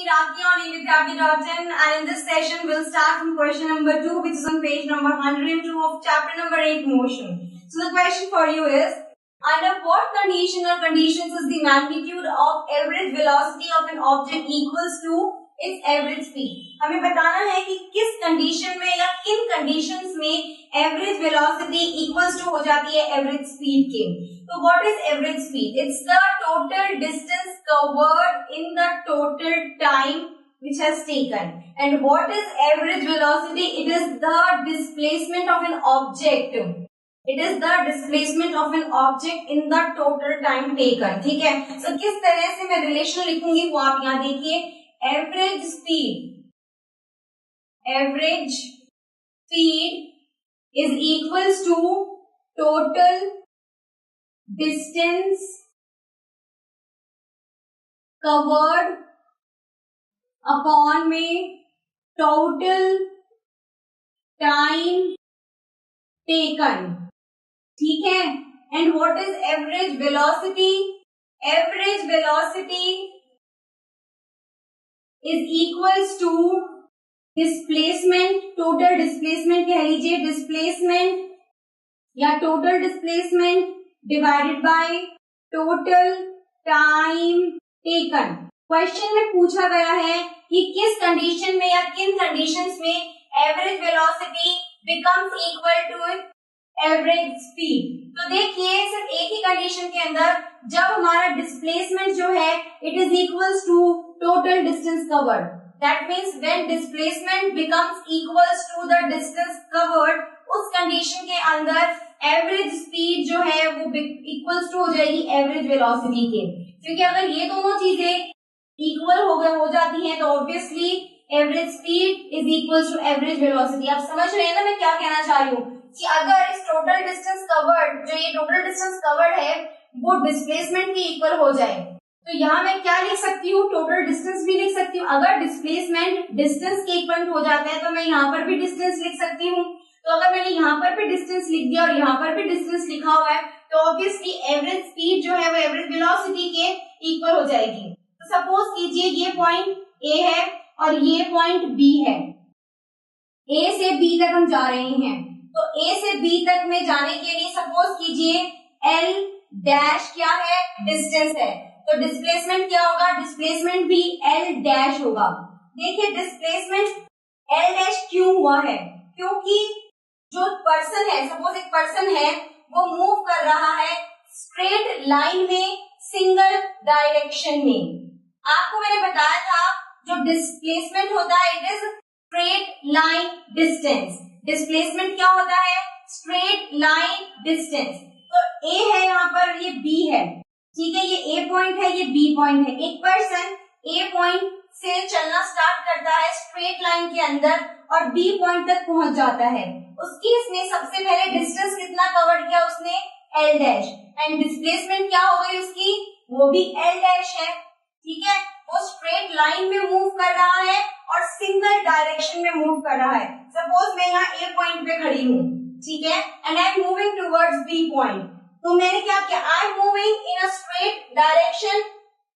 Vidyarthi.in, and in this session we'll start from question number 2, which is on page number 102 of chapter number 8, motion. So the question for you is, under what condition or conditions is the magnitude of average velocity of an object equals to its average speed? हमें बताना है कि किस condition में या किन conditions में average velocity equals to हो जाती है एवरेज स्पीड के. तो what is average speed? It's the total distance covered in the total time which has taken. And what is average velocity? It is the displacement of an object. It is the displacement of an object in the total time taken. ठीक है. So किस तरह से मैं relation लिखूंगी वो आप यहाँ देखिए. Average speed is equals to total distance covered upon में टोटल टाइम टेकन. ठीक है. And what is average velocity? Average velocity is equals to displacement, total displacement कह लीजिए, डिस्प्लेसमेंट या total displacement divided by total time taken. Question में पूछा गया है कि किस कंडीशन में या किन कंडीशंस में average velocity becomes equal to average speed. तो देखिए सिर्फ एक ही कंडीशन के अंदर जब हमारा डिस्प्लेसमेंट जो है it is equals to total distance covered. That means when displacement becomes equals to the distance covered, उस कंडीशन के अंदर एवरेज स्पीड जो है वो इक्वल्स टू हो जाएगी एवरेज वेलोसिटी के. क्योंकि अगर ये दोनों चीजें इक्वल हो जाती हैं तो obviously average speed is equal to average velocity. आप समझ रहे हैं ना मैं क्या कहना चाह रही हूँ कि अगर इस टोटल डिस्टेंस कवर्ड, जो ये टोटल डिस्टेंस कवर्ड है वो डिस्प्लेसमेंट के इक्वल हो जाए तो यहाँ मैं क्या लिख सकती हूँ? टोटल डिस्टेंस भी लिख सकती हूँ. अगर डिस्प्लेसमेंट डिस्टेंस के इक्वल हो जाता है तो मैं यहाँ पर भी डिस्टेंस लिख सकती हूँ. तो अगर मैंने यहाँ पर भी डिस्टेंस लिख दिया और यहाँ पर भी डिस्टेंस लिखा हुआ है तो ऑब्वियसली एवरेज स्पीड जो है वो एवरेज वेलोसिटी के इक्वल हो जाएगी. सपोज कीजिए ये पॉइंट ए है और ये पॉइंट बी है. ए से बी तक हम जा रहे हैं तो ए से बी तक में जाने के लिए सपोज कीजिए एल डैश क्या है? डिस्टेंस है. तो डिस्प्लेसमेंट क्या होगा? डिस्प्लेसमेंट भी एल डैश होगा. देखिए डिस्प्लेसमेंट एल डैश क्यों हुआ है? क्योंकि जो पर्सन है, सपोज एक पर्सन है वो मूव कर रहा है स्ट्रेट लाइन में सिंगल डायरेक्शन में. आपको मैंने बताया था जो डिस्प्लेसमेंट होता है it is straight line distance. Displacement क्या होता है? Straight line distance. तो ए है यहाँ पर, ये बी है. ठीक है, ये ए पॉइंट है, ये बी पॉइंट है. एक पर्सन ए पॉइंट से चलना स्टार्ट करता है स्ट्रेट लाइन के अंदर और बी पॉइंट तक पहुंच जाता है. उसकी इसने सबसे पहले डिस्टेंस कितना कवर किया? उसने एल डैश. एंड डिस्प्लेसमेंट क्या हो गई उसकी? वो भी एल डैश है. ठीक है, वो स्ट्रेट लाइन में मूव कर रहा है और सिंगल डायरेक्शन में मूव कर रहा है. सपोज मैं यहाँ ए पॉइंट पे खड़ी हूँ, ठीक है, and I am moving towards B point. तो मैंने क्या किया? I am moving in a straight direction,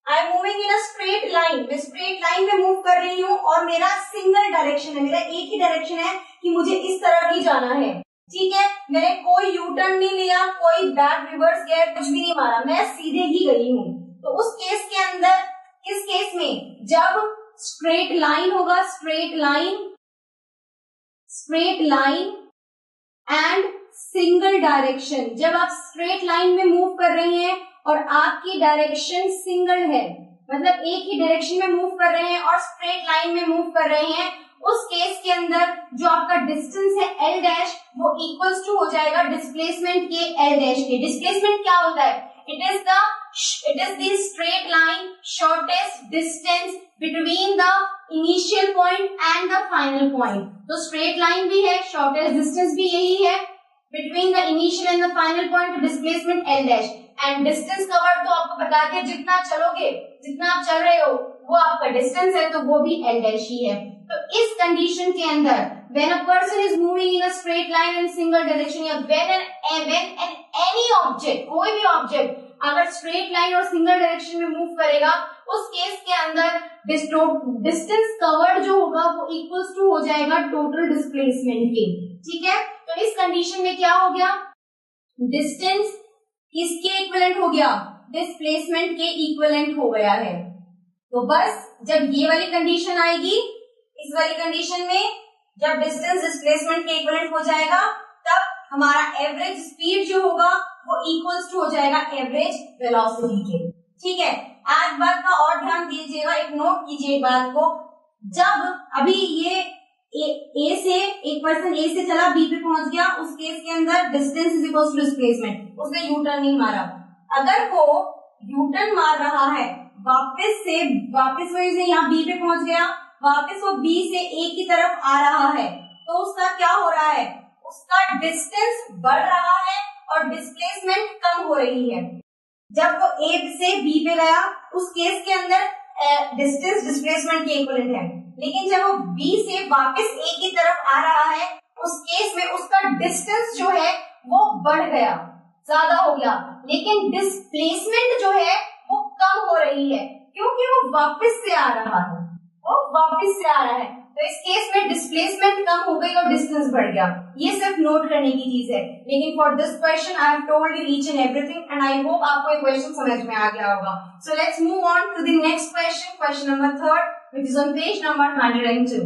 I am moving in a straight line. मैं स्ट्रेट लाइन में मूव कर रही हूँ और मेरा सिंगल डायरेक्शन है, मेरा एक ही डायरेक्शन है कि मुझे इस तरफ ही जाना है. ठीक है, मैंने कोई यू टर्न नहीं लिया, कोई बैक रिवर्स गियर कुछ भी नहीं मारा, मैं सीधे ही गई हूँ. तो उस केस के अंदर, किस केस में? जब स्ट्रेट लाइन होगा, straight line and single direction. जब आप स्ट्रेट लाइन में मूव कर रहे हैं और आपकी डायरेक्शन सिंगल है, मतलब एक ही डायरेक्शन में मूव कर रहे हैं और स्ट्रेट लाइन में मूव कर रहे हैं, उस केस के अंदर जो आपका डिस्टेंस है एल डैश वो इक्वल्स टू हो जाएगा डिस्प्लेसमेंट के एल डैश के. डिस्प्लेसमेंट क्या होता है? It is the straight line shortest distance between the initial point and the final point. तो straight line भी है, shortest distance भी यही है between the initial and the final point. तो displacement L dash and distance covered तो आपको बता दिया, जितना चलोगे, जितना आप चल रहे हो वो आपका distance है तो वो भी L dash ही है. तो इस कंडीशन के अंदर when a person is moving in a straight line in single direction या when any object, कोई भी ऑब्जेक्ट अगर स्ट्रेट लाइन और सिंगल डायरेक्शन में मूव करेगा उस केस के अंदर डिस्टेंस कवर्ड जो होगा वो इक्वल्स टू हो जाएगा टोटल डिस्प्लेसमेंट के। ठीक है, तो इस कंडीशन में क्या हो गया, डिस्टेंस किसके इक्विवेलेंट हो गया, डिस्प्लेसमेंट के इक्विवेलेंट हो गया है। तो बस जब ये वाली कंडीशन आएगी, इस वाली कंडीशन में जब डिस्टेंस डिस्प्लेसमेंट के इक्विवेलेंट हो जाएगा तब हमारा एवरेज स्पीड जो होगा वो इक्वल्स टू हो जाएगा एवरेज वेलोसिटी के। ठीक है, आज बात का और ध्यान दीजिएगा, एक नोट कीजिए बात को, जब अभी ये ए से एक पर्सन ए से चला बी पे पहुंच गया, उस केस के अंदर distance is equal to displacement, उसने यू टर्न नहीं मारा। अगर वो यू टर्न मार रहा है वापस वो यहाँ बी पे पहुंच गया, वापस वो बी से ए की तरफ आ रहा है, तो उसका क्या हो रहा है, उसका डिस्टेंस बढ़ रहा है और डिस्प्लेसमेंट कम हो रही है। जब वो ए से बी पे गया उस केस के अंदर डिस्टेंस डिस्प्लेसमेंट के इक्विवेलेंट है, लेकिन जब वो बी से वापस ए की तरफ आ रहा है उस केस में उसका डिस्टेंस जो है वो बढ़ गया, ज्यादा हो गया, लेकिन डिस्प्लेसमेंट जो है वो कम हो रही है क्योंकि वो वापस से आ रहा है, तो इस केस में डिस्प्लेसमेंट कम हो गई और डिस्टेंस बढ़ गया। ये सिर्फ नोट करने की चीज है, लेकिन for this question I have told you each and everything and I hope आपको ये क्वेश्चन समझ में आ गया होगा। So let's move on to the next question, question number 3 which is on page number 102।